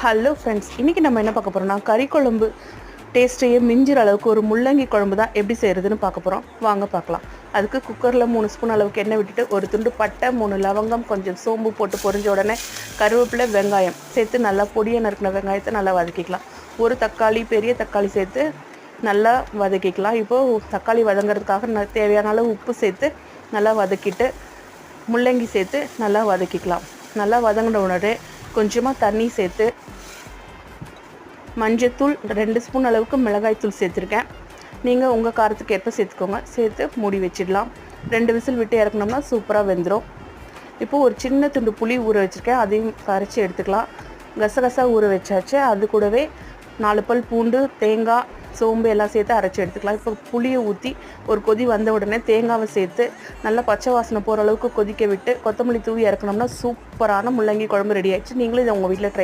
Hello friends, இன்றைக்கி நம்ம என்ன பார்க்க போகிறோம்னா கறி குழம்பு டேஸ்ட்டையே மிஞ்சிற அளவுக்கு ஒரு முள்ளங்கி குழம்பு தான் எப்படி செய்கிறதுன்னு பார்க்க போகிறோம். வாங்க பார்க்கலாம். அதுக்கு குக்கரில் 3 ஸ்பூன் அளவுக்கு எண்ணெய் விட்டுட்டு ஒரு துண்டு பட்டை, 3 லவங்கம், கொஞ்சம் சோம்பு போட்டு பொரிஞ்ச உடனே கருவேப்பிலை, வெங்காயம் சேர்த்து நல்லா பொடியை நறுக்கின வெங்காயத்தை நல்லா வதக்கிக்கலாம். ஒரு தக்காளி, பெரிய தக்காளி சேர்த்து நல்லா வதக்கிக்கலாம். இப்போது தக்காளி வதங்கிறதுக்காக தேவையான அளவு உப்பு சேர்த்து நல்லா வதக்கிட்டு முள்ளங்கி சேர்த்து நல்லா வதக்கிக்கலாம். நல்லா வதங்கின உடனே கொஞ்சமாக தண்ணி சேர்த்து மஞ்சத்தூள் 2 ஸ்பூன் அளவுக்கு மிளகாய்த்தூள் சேர்த்துருக்கேன். நீங்கள் உங்கள் காரத்துக்கு ஏற்ப சேர்த்துக்கோங்க. சேர்த்து மூடி வச்சிடலாம். 2 விசில் விட்டு இறக்கணும்னா சூப்பராக வெந்துடும். இப்போது ஒரு சின்ன துண்டு புளி ஊற வச்சுருக்கேன், அதையும் கரைச்சி எடுத்துக்கலாம். கசகசா ஊற வச்சாச்சு. அது கூடவே 4 பல் பூண்டு, தேங்காய், சோம்பு எல்லாம் சேர்த்து அரைச்சி எடுத்துக்கலாம். இப்போ புளியை ஊற்றி ஒரு கொதி வந்த உடனே தேங்காவை சேர்த்து நல்லா பச்சை வாசனை போகிற அளவுக்கு கொதிக்க விட்டு கொத்தமல்லி தூவி இறக்கணும்னா சூப்பரான முள்ளங்கி குழம்பு ரெடி ஆகிடுச்சு. நீங்களும் இதை உங்கள் வீட்டில் ட்ரை